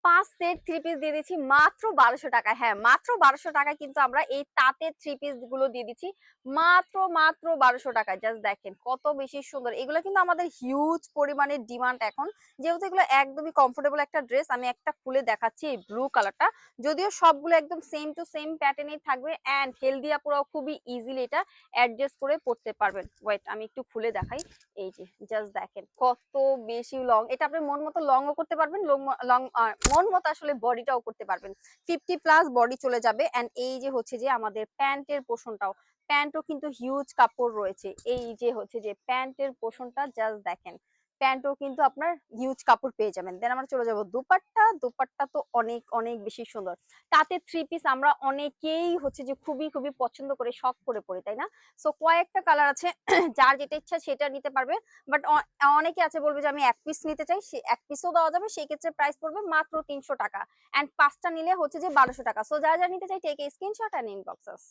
5 set three piece দিয়ে দিচ্ছি মাত্র 1200 টাকা। হ্যাঁ, মাত্র 1200 টাকা কিন্তু আমরা এই তাঁতের থ্রি পিস গুলো দিয়ে দিচ্ছি মাত্র 1200 টাকা। জাস্ট দেখেন কত বেশি সুন্দর। এগুলো কিন্তু আমাদের হিউজ পরিমাণে ডিমান্ড এখন, যেহেতু এগুলো একদমই কমফোর্টেবল একটা ড্রেস। আমি একটা খুলে দেখাচ্ছি এই ব্লু কালারটা, যদিও সবগুলো একদম সেম টু সেম প্যাটার্নেই থাকবে অ্যান্ড হেলদি আপুরাও খুবই ইজিলি এটা অ্যাডজাস্ট করে পড়তে পারবেন। ওয়েট আমি একটু খুলে দেখাই। এই যে জাস্ট দেখেন কত বেশি লং। এটা আপনি মন মতো লংও করতে পারবেন, লং মন মতো আসলে বডিটাও করতে পারবেন। 50+ বডি চলে যাবে। এন্ড এই যে হচ্ছে যে আমাদের প্যান্টের পোর্শনটাও, প্যান্টও কিন্তু হিউজ কাপড় রয়েছে। এই যে হচ্ছে যে প্যান্টের পোর্শনটা জাস্ট দেখেন, প্যান্টও কিন্তু আপনার হিউজ কাপড় পেয়ে যাবেন। দেন আমরা চলে যাব দুপাট্টা। দুপাট্টা তো অনেক অনেক বেশি সুন্দর। তাতে থ্রি পিস আমরা অনেকেই হচ্ছে যে খুবই খুবই পছন্দ করে, শখ করে পড়ি, তাই না? সো কয়েকটা কালার আছে, যার যেটা ইচ্ছা সেটা নিতে পারবে। বাট অনেকে আছে বলবে যে আমি এক পিস নিতে চাই, সে এক পিসও দেওয়া যাবে। সেই ক্ষেত্রে প্রাইস পড়বে মাত্র 300 টাকা। এন্ড 5টা নিলে হচ্ছে যে 1200 টাকা। সো যারা যারা নিতে চাই take a screenshot and inbox us.